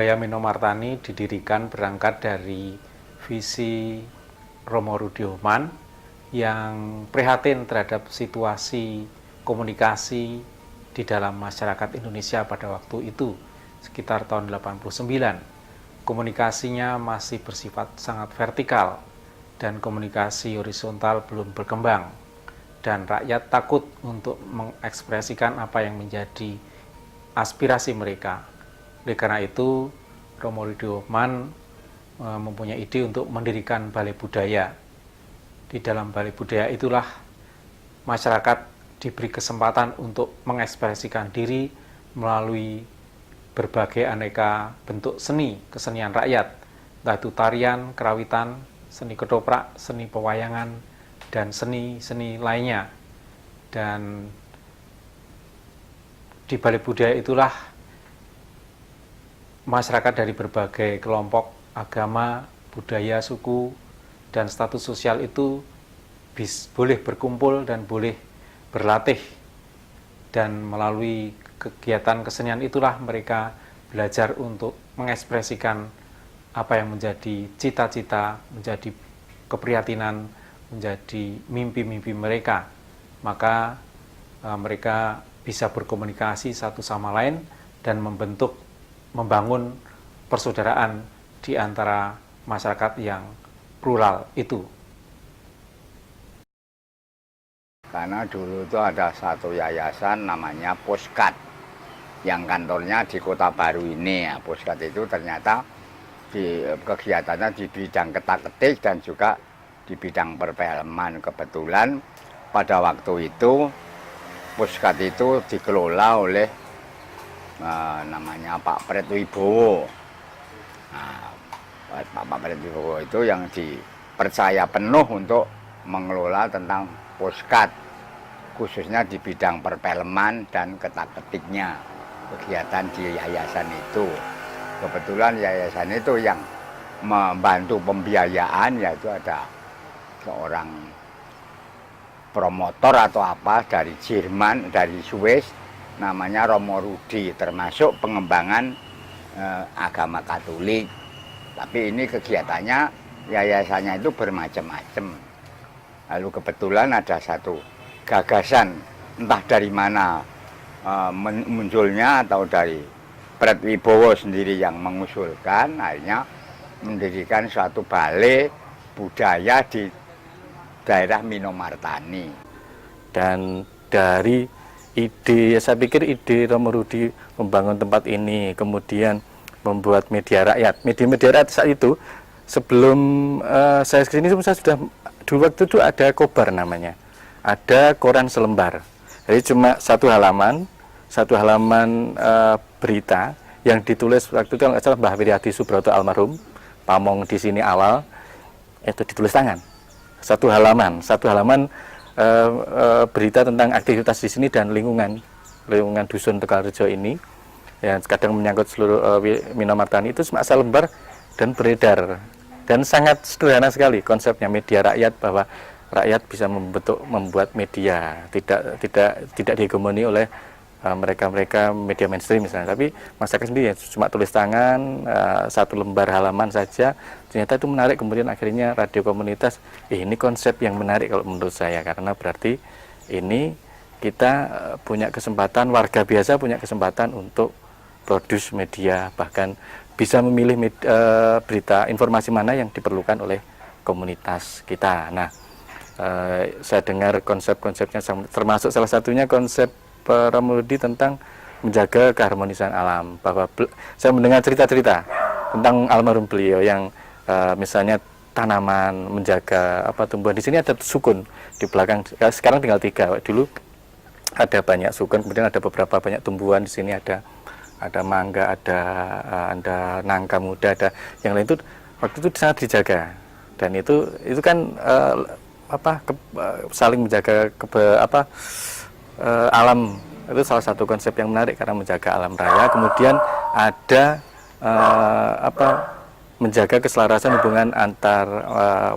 Budaya Minomartani didirikan berangkat dari visi Romo Rudioman yang prihatin terhadap situasi komunikasi di dalam masyarakat Indonesia pada waktu itu, sekitar tahun 89. Komunikasinya masih bersifat sangat vertikal dan komunikasi horizontal belum berkembang, dan rakyat takut untuk mengekspresikan apa yang menjadi aspirasi mereka. Oleh karena itu, Romo Rudioman mempunyai ide untuk mendirikan Balai Budaya. Di dalam Balai Budaya itulah masyarakat diberi kesempatan untuk mengekspresikan diri melalui berbagai aneka bentuk seni, kesenian rakyat, entah itu tarian, kerawitan, seni ketoprak, seni pewayangan, dan seni-seni lainnya. Dan di Balai Budaya itulah masyarakat dari berbagai kelompok agama, budaya, suku, dan status sosial itu boleh berkumpul dan boleh berlatih. Dan melalui kegiatan kesenian itulah mereka belajar untuk mengekspresikan apa yang menjadi cita-cita, menjadi keprihatinan, menjadi mimpi-mimpi mereka. Maka mereka bisa berkomunikasi satu sama lain dan membangun persaudaraan di antara masyarakat yang plural itu. Karena dulu itu ada satu yayasan namanya Puskat yang kantornya di Kota Baru ini. Ya, Puskat itu ternyata kegiatannya di bidang ketak-ketik dan juga di bidang perfilman. Kebetulan pada waktu itu Puskat itu dikelola oleh namanya Pak Pritwibowo. Nah, Pak Pritwibowo itu yang dipercaya penuh untuk mengelola tentang Puskat, khususnya di bidang perfilman dan ketak-ketiknya, kegiatan di yayasan itu. Kebetulan yayasan itu yang membantu pembiayaan, yaitu ada seorang promotor atau apa dari Jerman, dari Swiss, namanya Romo Rudi, termasuk pengembangan agama Katolik. Tapi ini kegiatannya, yayasannya itu bermacam-macam. Lalu kebetulan ada satu gagasan, entah dari mana munculnya atau dari Pritwibowo sendiri yang mengusulkan, akhirnya mendirikan suatu balai budaya di daerah Minomartani. Dan dari ide, saya pikir ide Romo Rudi membangun tempat ini, kemudian membuat media rakyat. Media rakyat saat itu, sebelum saya kesini, saya sudah, dulu waktu itu ada Kobar namanya, ada koran selembar. Jadi cuma satu halaman berita yang ditulis waktu itu, kalau nggak salah, Mbah Wiryadi Subroto almarhum, pamong di sini awal, itu ditulis tangan. Satu halaman berita tentang aktivitas di sini dan lingkungan dusun Tegalrejo ini, yang kadang menyangkut seluruh Minomartani, itu cuma selembar dan beredar. Dan sangat sederhana sekali konsepnya media rakyat, bahwa rakyat bisa membuat media, tidak dihegemoni oleh mereka media mainstream misalnya, tapi masyarakat sendiri cuma tulis tangan, satu lembar halaman saja. Ternyata itu menarik, kemudian akhirnya radio komunitas, ini konsep yang menarik kalau menurut saya, karena berarti ini kita punya kesempatan, warga biasa punya kesempatan untuk produce media, bahkan bisa memilih berita, informasi mana yang diperlukan oleh komunitas kita. Nah, saya dengar konsep-konsepnya, termasuk salah satunya konsep Romo Rudi tentang menjaga keharmonisan alam, bahwa saya mendengar cerita-cerita tentang almarhum beliau yang misalnya tanaman, menjaga tumbuhan. Di sini ada sukun di belakang, sekarang tinggal 3, dulu ada banyak sukun, kemudian ada beberapa banyak tumbuhan. Di sini ada mangga, ada nangka muda, ada yang lain, itu waktu itu sangat dijaga. Dan itu kan saling menjaga alam. Itu salah satu konsep yang menarik karena menjaga alam raya. Kemudian ada menjaga keselarasan hubungan antar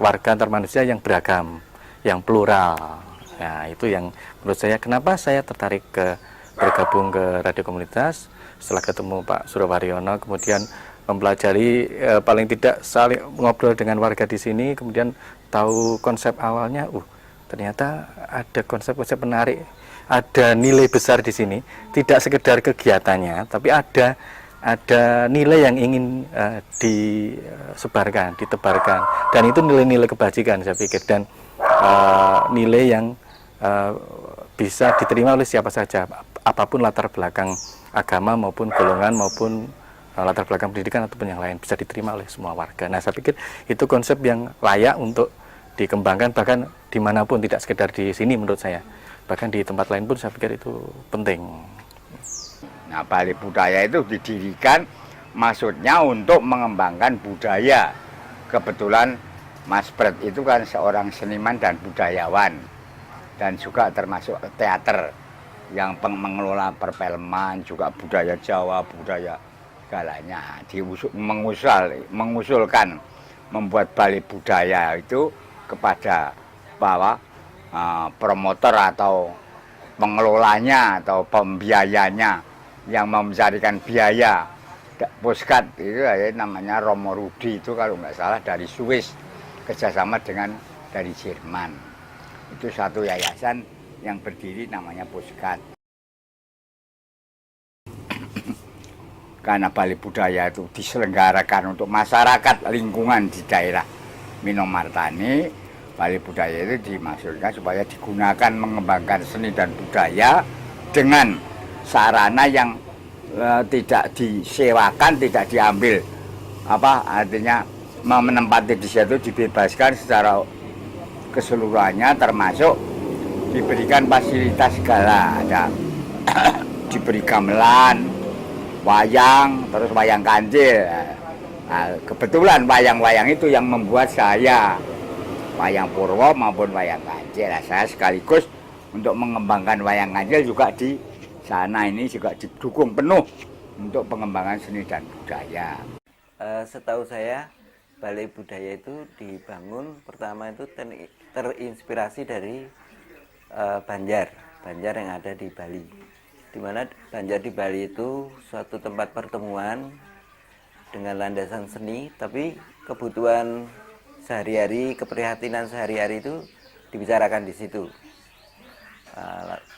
warga, antar manusia yang beragam, yang plural. Nah, itu yang menurut saya kenapa saya tertarik bergabung ke radio komunitas. Setelah ketemu Pak Surowaryono, kemudian mempelajari paling tidak saling ngobrol dengan warga di sini, kemudian tahu konsep awalnya, ternyata ada konsep-konsep menarik, ada nilai besar di sini, tidak sekedar kegiatannya, tapi ada nilai yang ingin disebarkan, ditebarkan, dan itu nilai-nilai kebajikan saya pikir, dan nilai yang bisa diterima oleh siapa saja, apapun latar belakang agama maupun golongan maupun latar belakang pendidikan ataupun yang lain, bisa diterima oleh semua warga. Nah, saya pikir itu konsep yang layak untuk dikembangkan, bahkan dimanapun, tidak sekedar di sini menurut saya, bahkan di tempat lain pun saya pikir itu penting. Nah, Balai Budaya itu didirikan maksudnya untuk mengembangkan budaya. Kebetulan Mas Pret itu kan seorang seniman dan budayawan, dan juga termasuk teater yang mengelola perfilman, juga budaya Jawa, budaya segalanya. Mengusulkan membuat Balai Budaya itu kepada promotor atau pengelolanya atau pembiayanya yang mencarikan biaya. Puskat itu namanya Romo Rudi, itu kalau nggak salah dari Swiss, kerjasama dengan dari Jerman. Itu satu yayasan yang berdiri namanya Puskat. Karena Balai Budaya itu diselenggarakan untuk masyarakat lingkungan di daerah Minomartani, Balai Budaya itu dimaksudkan supaya digunakan mengembangkan seni dan budaya dengan sarana yang tidak disewakan, tidak diambil, artinya menempati di situ, dibebaskan secara keseluruhannya, termasuk diberikan fasilitas segala, ada diberi gamelan, wayang, terus wayang kancil. Nah, kebetulan wayang-wayang itu yang membuat saya, wayang Purwo maupun wayang kancil. Nah, saya sekaligus untuk mengembangkan wayang kancil juga di sana ini juga didukung penuh untuk pengembangan seni dan budaya. Setahu saya, Balai Budaya itu dibangun pertama itu terinspirasi dari Banjar yang ada di Bali. Di mana Banjar di Bali itu suatu tempat pertemuan dengan landasan seni, tapi kebutuhan sehari-hari, keprihatinan sehari-hari itu dibicarakan di situ.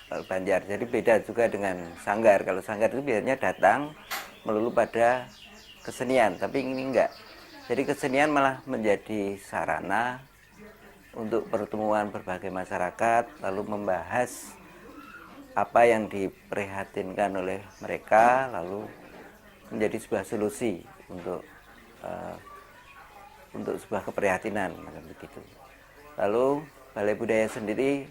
Banjar, jadi beda juga dengan Sanggar. Kalau Sanggar itu biasanya datang melulu pada kesenian, tapi ini enggak. Jadi kesenian malah menjadi sarana untuk pertemuan berbagai masyarakat, lalu membahas apa yang diprihatinkan oleh mereka, lalu menjadi sebuah solusi untuk sebuah keprihatinan, begitu. Lalu Balai Budaya sendiri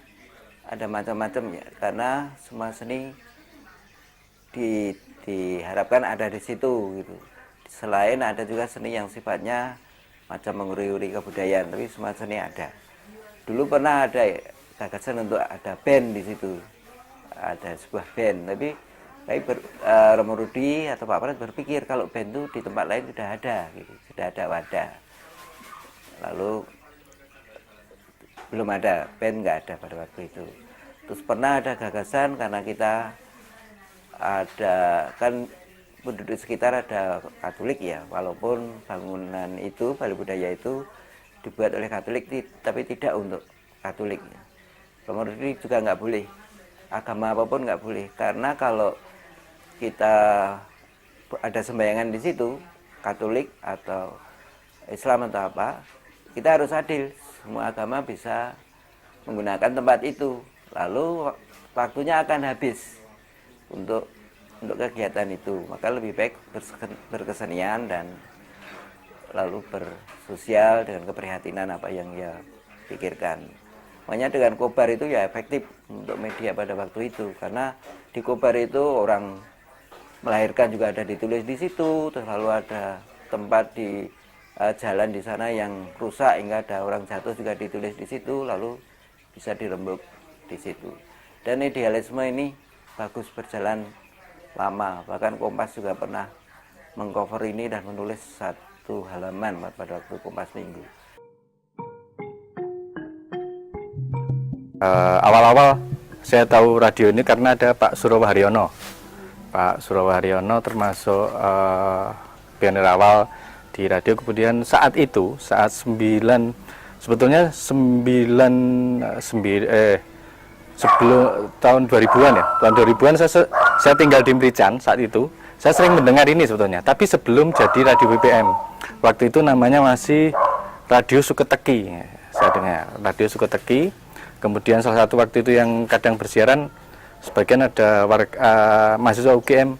ada macam-macam ya, karena semua seni diharapkan ada di situ gitu. Selain ada juga seni yang sifatnya macam menguri-uri kebudayaan, tapi semua seni ada. Dulu pernah ada gagasan untuk ada band di situ, ada sebuah band, tapi Romo Rudi atau Pak Pret berpikir kalau band itu di tempat lain sudah ada, gitu, sudah ada wadah. Lalu belum ada, band nggak ada pada waktu itu. Terus pernah ada gagasan karena kita ada, kan penduduk sekitar ada Katolik ya, walaupun bangunan itu, Balai Budaya itu dibuat oleh Katolik, tapi tidak untuk Katolik. Romo Rudi juga nggak boleh, agama apapun nggak boleh, karena kalau kita ada sembayangan di situ, Katolik atau Islam atau apa, kita harus adil. Semua agama bisa menggunakan tempat itu, lalu waktunya akan habis untuk kegiatan itu. Maka lebih baik berkesenian dan lalu bersosial dengan keprihatinan apa yang dia pikirkan. Makanya dengan Kobar itu ya efektif untuk media pada waktu itu, karena di Kobar itu orang melahirkan juga ada ditulis di situ, terus lalu ada tempat di jalan di sana yang rusak hingga ada orang jatuh juga ditulis di situ, lalu bisa dirembuk di situ. Dan idealisme ini bagus berjalan lama, bahkan Kompas juga pernah mengcover ini dan menulis satu halaman pada waktu Kompas Minggu. Awal-awal saya tahu radio ini karena ada Pak Surowo Haryono. Pak Surowo Haryono termasuk pionir awal di radio. Kemudian saat itu, saat sebetulnya sebelum tahun 2000-an ya, tahun 2000-an saya tinggal di Merican saat itu. Saya sering mendengar ini sebetulnya, tapi sebelum jadi radio BPM. Waktu itu namanya masih Radio Suketeki. Saya dengar Radio Suketeki. Kemudian salah satu waktu itu yang kadang bersiaran, sebagian ada mahasiswa UGM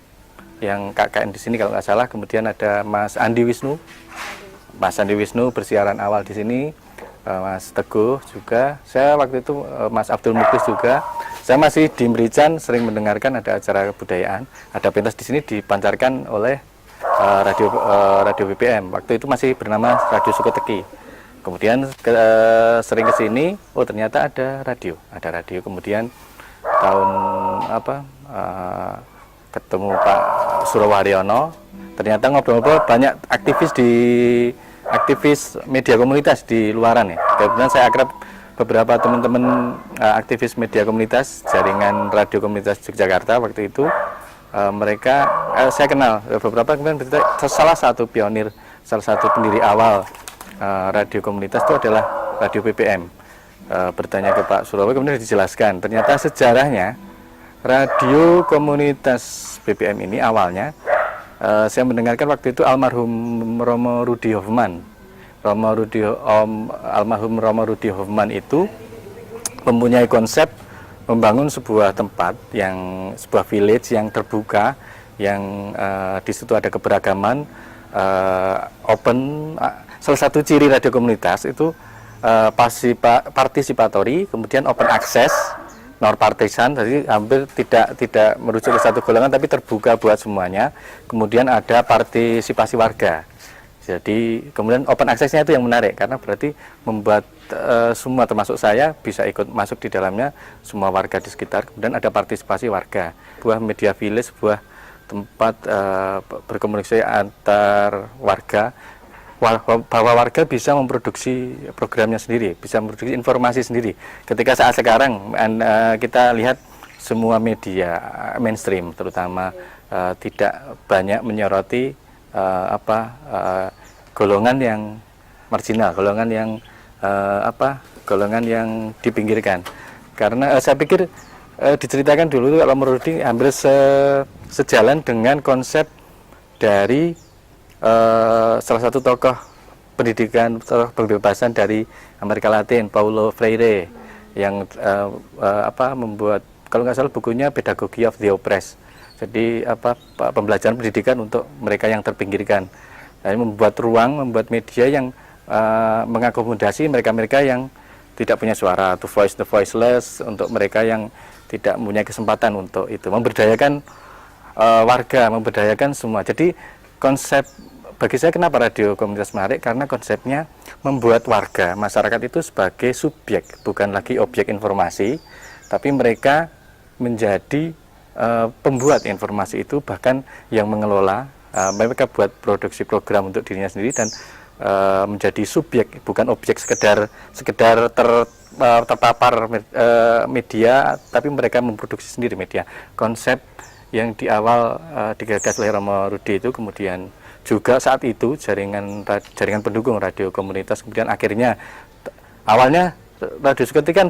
yang KKN di sini kalau nggak salah. Kemudian ada Mas Andi Wisnu bersiaran awal di sini, Mas Teguh juga. Saya waktu itu Mas Abdul Muklis juga. Saya masih di Merican sering mendengarkan ada acara kebudayaan, ada pentas di sini dipancarkan oleh radio BPM. Waktu itu masih bernama Radio Suketeki. Kemudian sering ke sini, oh ternyata ada radio. Kemudian tahun ketemu Pak Surowaryono, ternyata ngobrol-ngobrol banyak aktivis media komunitas di luaran ya. Kemudian saya akrab beberapa teman-teman aktivis media komunitas jaringan radio komunitas Yogyakarta waktu itu. Mereka saya kenal beberapa, kemudian salah satu pionir, salah satu pendiri awal radio komunitas itu adalah Radio BPM. Bertanya ke Pak Surowo, kemudian dijelaskan ternyata sejarahnya radio komunitas BPM ini awalnya saya mendengarkan waktu itu almarhum Romo Rudi Hoffman. Almarhum Romo Rudi Hoffman itu mempunyai konsep membangun sebuah tempat, sebuah village yang terbuka, yang di situ ada keberagaman, open. Salah satu ciri radio komunitas itu partisipatory, kemudian open access, non partisan, jadi hampir tidak merujuk ke satu golongan, tapi terbuka buat semuanya. Kemudian ada partisipasi warga. Jadi kemudian open access-nya itu yang menarik, karena berarti membuat semua termasuk saya bisa ikut masuk di dalamnya, semua warga di sekitar. Kemudian ada partisipasi warga, sebuah media village, sebuah tempat berkomunikasi antar warga, bahwa warga bisa memproduksi programnya sendiri, bisa memproduksi informasi sendiri. Ketika saat sekarang kita lihat semua media mainstream terutama tidak banyak menyoroti golongan yang marginal, golongan yang dipinggirkan. Karena saya pikir diceritakan dulu kalau menurut hampir sejalan dengan konsep dari salah satu tokoh pendidikan, tokoh pembebasan dari Amerika Latin, Paulo Freire, yang membuat, kalau nggak salah bukunya Pedagogy of the Oppressed. Jadi pembelajaran pendidikan untuk mereka yang terpinggirkan. Jadi membuat ruang, membuat media yang mengakomodasi mereka-mereka yang tidak punya suara, to voice the voiceless, untuk mereka yang tidak punya kesempatan untuk itu, memberdayakan warga, memberdayakan semua. Jadi konsep bagi saya kenapa radio komunitas menarik, karena konsepnya membuat warga, masyarakat itu sebagai subjek, bukan lagi objek informasi, tapi mereka menjadi pembuat informasi itu, bahkan yang mengelola. Mereka buat produksi program untuk dirinya sendiri dan menjadi subjek, bukan objek sekedar terpapar media, tapi mereka memproduksi sendiri media. Konsep yang di awal digagas oleh Romo Rudi itu kemudian juga saat itu jaringan pendukung radio komunitas, kemudian akhirnya awalnya radio Suketeki kan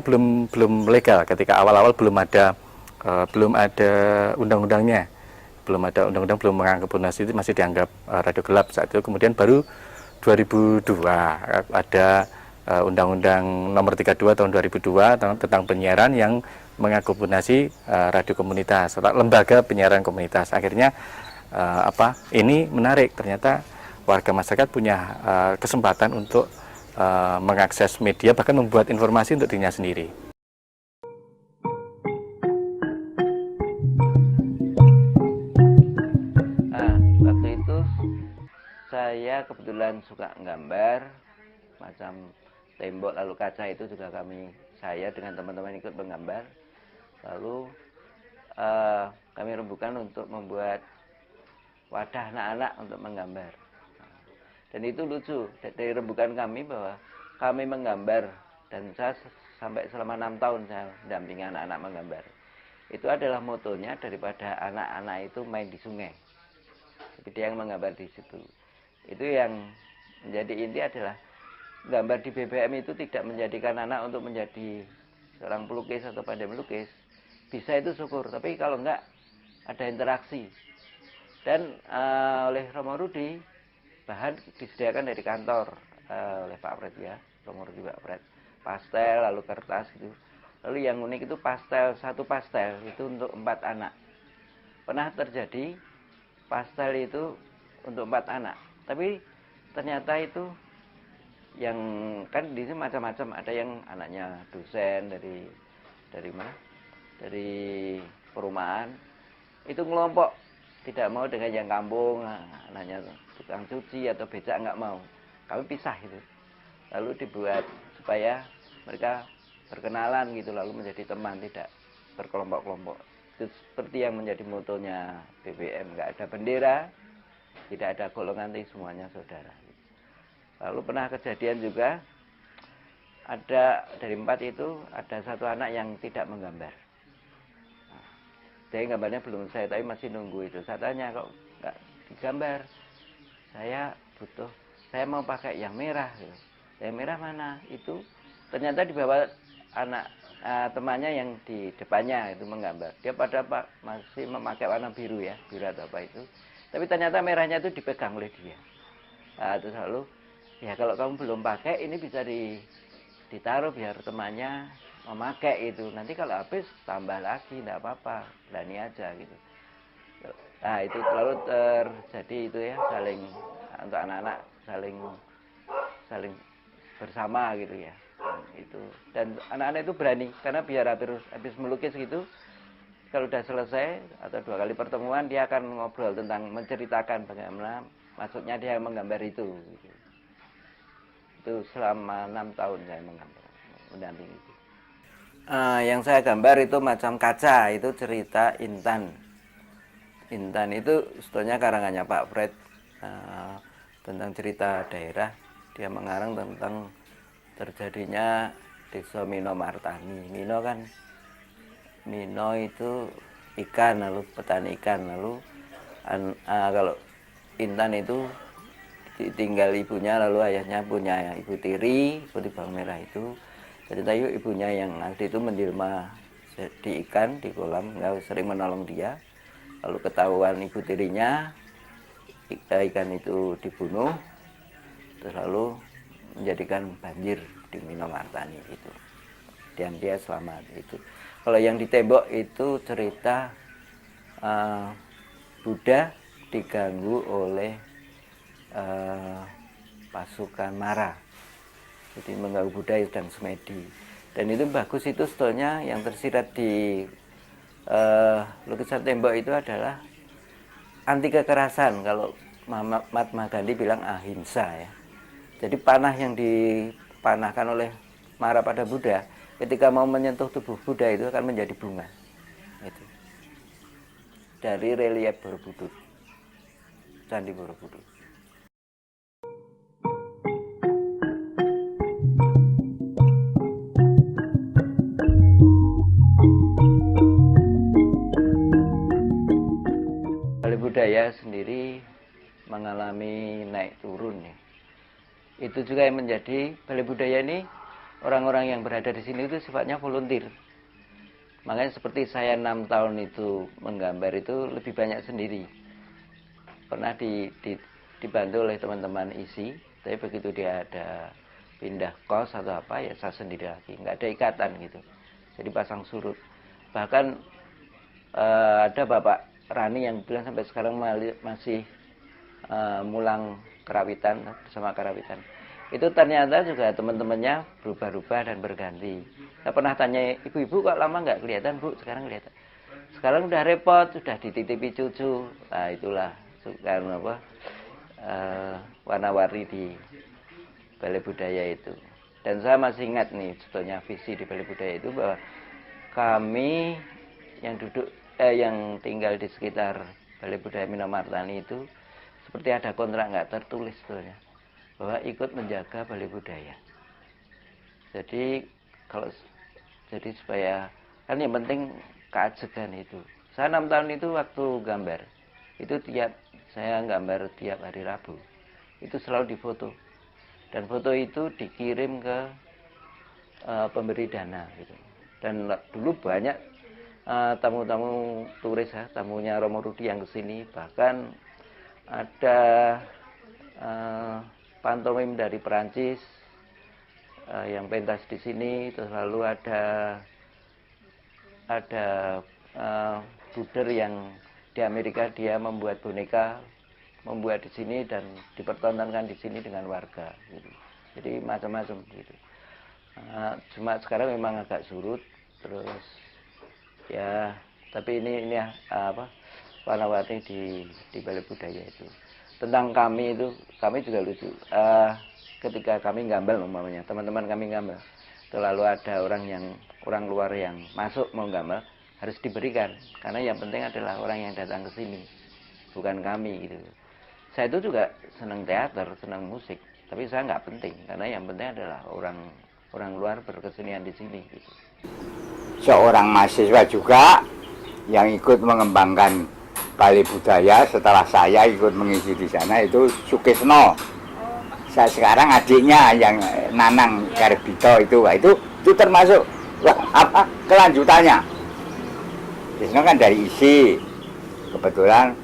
belum legal, ketika awal-awal belum ada undang-undangnya, belum menganggap donasi, itu masih dianggap radio gelap saat itu. Kemudian baru 2002 ada Undang-Undang Nomor 32 Tahun 2002 tentang penyiaran yang mengakomodasi radio komunitas, lembaga penyiaran komunitas. Akhirnya ini menarik, ternyata warga masyarakat punya kesempatan untuk mengakses media, bahkan membuat informasi untuk dirinya sendiri. Waktu itu saya kebetulan suka nggambar, macam tembok lalu kaca itu juga saya dengan teman-teman ikut menggambar. Lalu kami rembukan untuk membuat wadah anak-anak untuk menggambar. Dan itu lucu, dari rembukan kami bahwa kami menggambar, dan saya sampai selama 6 tahun saya mendampingi anak-anak menggambar. Itu adalah motonya daripada anak-anak itu main di sungai. tapi dia yang menggambar di situ. Itu yang menjadi inti adalah gambar di BBM itu tidak menjadikan anak untuk menjadi seorang pelukis atau pandai melukis. Bisa itu syukur, tapi kalau enggak ada interaksi. Dan oleh Romo Rudi, bahan disediakan dari kantor oleh Pak Fred ya, Romo Rudi Pak Fred. Pastel, lalu kertas gitu. Lalu yang unik itu pastel, satu pastel itu untuk 4 anak. Pernah terjadi pastel itu untuk 4 anak, tapi ternyata itu yang kan di sini macam-macam, ada yang anaknya dosen dari mana? Dari perumahan. Itu ngelompok tidak mau dengan yang kampung, anaknya tukang cuci atau becak nggak mau. Kami pisah itu. Lalu dibuat supaya mereka berkenalan gitu, lalu menjadi teman, tidak berkelompok-kelompok. Itu seperti yang menjadi motonya BBM, nggak ada bendera, tidak ada golongan, semuanya saudara. Lalu pernah kejadian juga, ada dari 4 itu ada 1 anak yang tidak menggambar. Jadi gambarnya belum saya, tapi masih nunggu itu. Saya tanya, kok nggak digambar? Saya mau pakai yang merah. Gitu. Yang merah mana? Itu ternyata dibawa anak temannya yang di depannya itu menggambar. Dia masih memakai warna biru ya, biru atau apa itu. Tapi ternyata merahnya itu dipegang oleh dia. Terus lalu, ya kalau kamu belum pakai, ini bisa ditaruh biar temannya memakai itu. Nanti kalau habis tambah lagi, tidak apa-apa, berani aja gitu. Nah itu selalu terjadi itu ya, saling untuk anak-anak saling bersama gitu ya. Itu dan anak-anak itu berani karena biar habis melukis gitu, kalau sudah selesai atau 2 kali pertemuan dia akan ngobrol tentang menceritakan bagaimana maksudnya dia menggambar itu. Gitu. Itu selama 6 tahun saya mendampingi itu. Yang saya gambar itu macam kaca, itu cerita Intan. Intan itu sebetulnya karangannya Pak Fred tentang cerita daerah. Dia mengarang tentang terjadinya desa Mino Martani. Mino itu ikan, lalu petani ikan, lalu kalau Intan itu ditinggal ibunya, lalu ayahnya punya ibu tiri, putih bawang merah itu. Cerita ibunya yang asli itu menjelma di ikan di kolam, nggak sering menolong dia. Lalu ketahuan ibu tirinya, ikan itu dibunuh, terus lalu menjadikan banjir di Mino Martani itu. Dan dia selamat itu. Kalau yang di tembok itu cerita Buddha diganggu oleh pasukan Mara. Jadi mengganggu Buddha dan Semedi. Dan itu bagus, itu sebetulnya yang tersirat di lukisan tembok itu adalah anti kekerasan. Kalau Mahatma Gandhi bilang ahimsa ya. Jadi panah yang dipanahkan oleh Mara pada Buddha, ketika mau menyentuh tubuh Buddha itu akan menjadi bunga. Itu. Dari relief Borobudur, Candi Borobudur. Balai Budaya sendiri mengalami naik turun ya. Itu juga yang menjadi Balai Budaya ini, orang-orang yang berada di sini itu sifatnya volunteer. Makanya seperti saya 6 tahun itu menggambar itu lebih banyak sendiri. Pernah dibantu oleh teman-teman isi, tapi begitu dia ada pindah kos atau apa ya saya sendiri lagi, nggak ada ikatan gitu. Jadi pasang surut. Bahkan ada Bapak Rani yang bilang sampai sekarang masih mulang kerawitan bersama karawitan. Itu ternyata juga teman-temannya berubah-ubah dan berganti. Saya pernah tanya, ibu-ibu kok lama nggak kelihatan, Bu? Sekarang kelihatan. Sekarang udah repot, sudah dititipi cucu. Nah itulah karena apa warna-warni di Balai Budaya itu. Dan saya masih ingat nih sebetulnya visi di Balai Budaya itu bahwa kami yang tinggal di sekitar Balai Budaya Mino Martani itu seperti ada kontrak nggak tertulis sebetulnya bahwa ikut menjaga Balai Budaya. Jadi supaya kan yang penting keajegan itu. Saya 6 tahun itu waktu gambar itu tiap saya gambar tiap hari Rabu, itu selalu difoto. Dan foto itu dikirim ke pemberi dana gitu. Dan dulu banyak tamu-tamu turis ya, tamunya Romo Rudi yang kesini, bahkan ada pantomim dari Perancis yang pentas di sini, terus lalu ada buder yang di Amerika, dia membuat boneka, membuat di sini dan dipertontonkan di sini dengan warga gitu. Jadi macam-macam gitu. Cuma sekarang memang agak surut, terus ya, tapi ini warna-warni di Balai Budaya itu. Tentang kami itu, kami juga lucu. Ketika kami gambar umpamanya, teman-teman kami gambar, terlalu ada orang luar yang masuk mau gambar, harus diberikan, karena yang penting adalah orang yang datang ke sini, bukan kami gitu. Saya itu juga senang teater, senang musik, tapi saya nggak penting, karena yang penting adalah orang luar berkesenian di sini gitu. Seorang mahasiswa juga yang ikut mengembangkan Balai Budaya setelah saya ikut mengisi di sana itu Sukisno. Saya sekarang adiknya yang Nanang Garbito itu termasuk kelanjutannya. Sukisno kan dari ISI. Kebetulan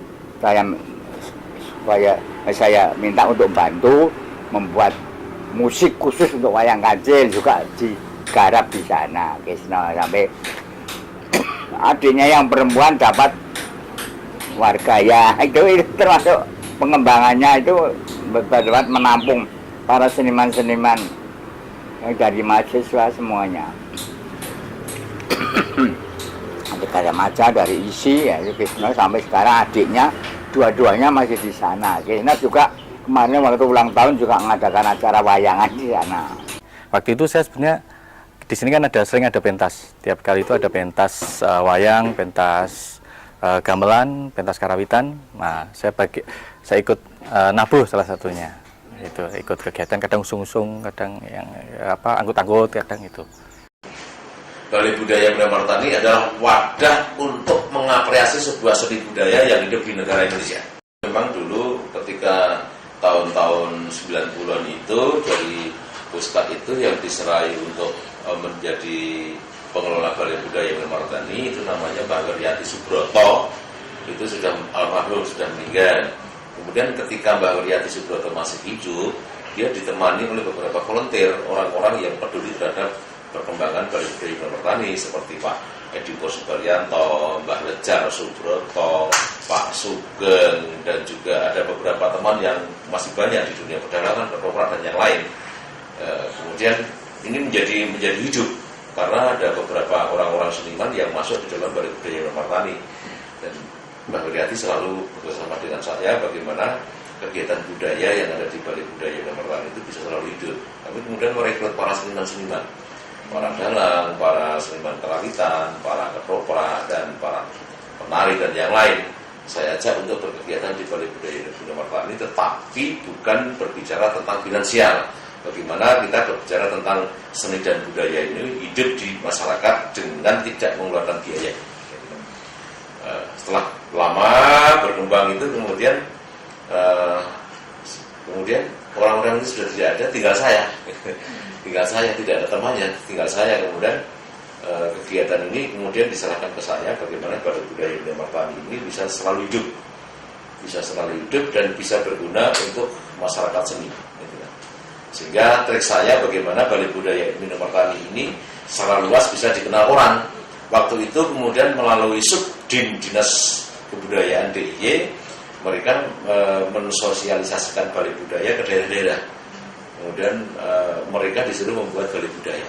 saya minta untuk bantu membuat musik khusus untuk wayang kancil, juga digarap di sana. Kisno sampai adiknya yang perempuan dapat wargaya, itu termasuk pengembangannya, itu dapat menampung para seniman-seniman yang dari mahasiswa semuanya. Ada Gajah dari ISI ya, Kisno sampai sekarang adiknya dua-duanya masih di sana. Kisno juga kemarin waktu ulang tahun juga mengadakan acara wayangan di sana. Waktu itu saya sebenarnya di sini kan sering ada pentas. Tiap kali itu ada pentas wayang, pentas gamelan, pentas karawitan. Nah, saya ikut nabuh salah satunya. Itu ikut kegiatan, kadang usung-usung, kadang yang angkut-angkut, kadang itu. Balai Budaya Minamartani adalah wadah untuk mengapresiasi sebuah seni budaya yang hidup di negara Indonesia. Memang dulu ketika tahun-tahun 90-an itu dari Puskat itu yang diserai untuk menjadi pengelola Balai Budaya Minamartani itu namanya Mbak Wiryati Subroto. Itu sudah almarhum, sudah meninggal. Kemudian ketika Mbak Wiryati Subroto masih hidup, dia ditemani oleh beberapa volunteer, orang-orang yang peduli terhadap perkembangan Balai Budaya Minamartani seperti Pak Edi Subaryanto, Mbah Lejar Subroto, Pak Sugeng, dan juga ada beberapa teman yang masih banyak di dunia perdagangan, perkoperan dan yang lain. Kemudian ini menjadi hidup karena ada beberapa orang-orang seniman yang masuk di dalam Balai Budaya Minamartani, dan Mbah Wiryati selalu bersama dengan saya bagaimana kegiatan budaya yang ada di Balai Budaya Minamartani itu bisa selalu hidup. Kami kemudian merekrut para seniman-seniman, para dalang, para seniman karawitan, para ketoprak, dan para penari dan yang lain. Saya ajak untuk berkegiatan di Balai Budaya Minamartani, tetapi bukan berbicara tentang finansial. Bagaimana kita berbicara tentang seni dan budaya ini hidup di masyarakat dengan tidak mengeluarkan biaya. Setelah lama berkembang itu kemudian orang-orang itu sudah tidak ada, tinggal saya tidak ada temannya, tinggal saya. Kemudian kegiatan ini kemudian diserahkan ke saya, bagaimana Balai Budaya Minamartani ini bisa selalu hidup dan bisa berguna untuk masyarakat seni. Sehingga trik saya bagaimana Balai Budaya Minamartani ini secara luas bisa dikenal orang. Waktu itu kemudian melalui Subdin Dinas Kebudayaan DIY, mereka mensosialisasikan Balai Budaya ke daerah-daerah. Kemudian mereka disuruh membuat Balai Budaya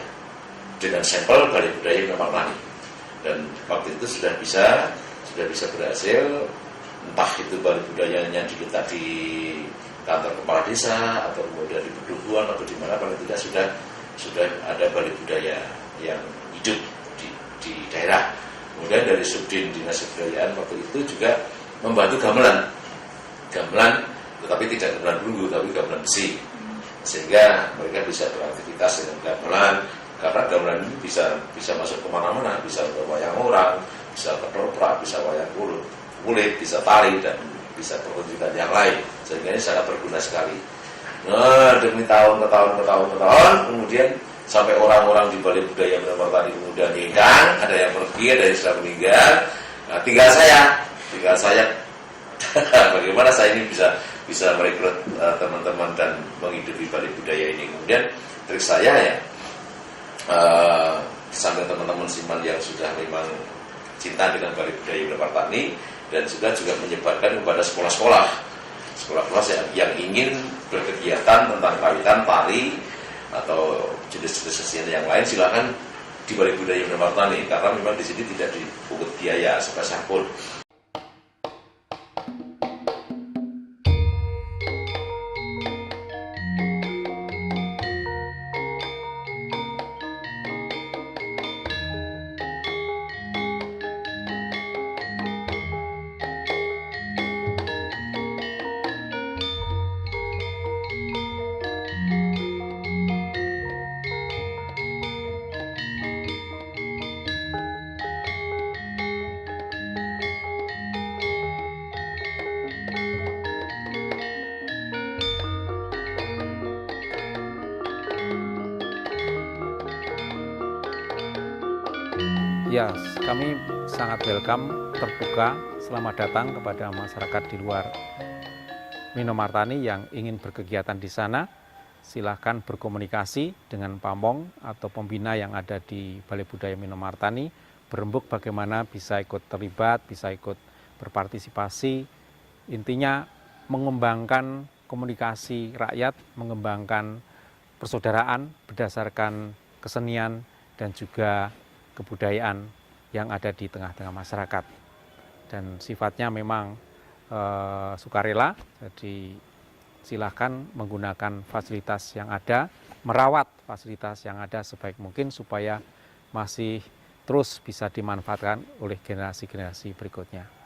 dengan sampel Balai Budaya Minamartani. Dan waktu itu sudah bisa berhasil, entah itu Balai Budayanya diletak di kantor kepala desa atau kemudian di pedukuhan atau di mana, paling tidak sudah ada Balai Budaya yang hidup di daerah. Kemudian dari Subdin Dinas Kebudayaan waktu itu juga membantu gamelan, tetapi tidak gamelan belunggu, tapi gamelan besi, sehingga mereka bisa beraktivitas dengan gamelan, karena gamelan ini bisa masuk kemana-mana, bisa untuk wayang orang, bisa ketoprak, bisa wayang kulit, bisa tari dan bisa pertunjukan yang lain, sehingga ini sangat berguna sekali. Nah, demi tahun ke tahun, kemudian sampai orang-orang di Balai Budaya Minomartani kemudian nikah, ada yang pergi, ada yang sudah meninggal. Nah, tinggal saya bagaimana saya ini bisa merekrut teman-teman dan menghidupi Balai Budaya ini. Kemudian trik saya ya, sambil teman-teman Siman yang sudah memang cinta dengan Balai Budaya Minomartani dan juga menyebarkan kepada sekolah-sekolah yang ingin berkegiatan tentang tarian, tari atau jenis-jenis kesenian yang lain, silakan di Balai Budaya Minomartani, karena memang di sini tidak dipungut biaya sepeserpun. Ya, kami sangat welcome, terbuka, selamat datang kepada masyarakat di luar Minomartani yang ingin berkegiatan di sana. Silahkan berkomunikasi dengan pamong atau pembina yang ada di Balai Budaya Minomartani, berembuk bagaimana bisa ikut terlibat, bisa ikut berpartisipasi. Intinya mengembangkan komunikasi rakyat, mengembangkan persaudaraan berdasarkan kesenian dan juga kebudayaan yang ada di tengah-tengah masyarakat, dan sifatnya memang sukarela. Jadi silahkan menggunakan fasilitas yang ada, merawat fasilitas yang ada sebaik mungkin supaya masih terus bisa dimanfaatkan oleh generasi-generasi berikutnya.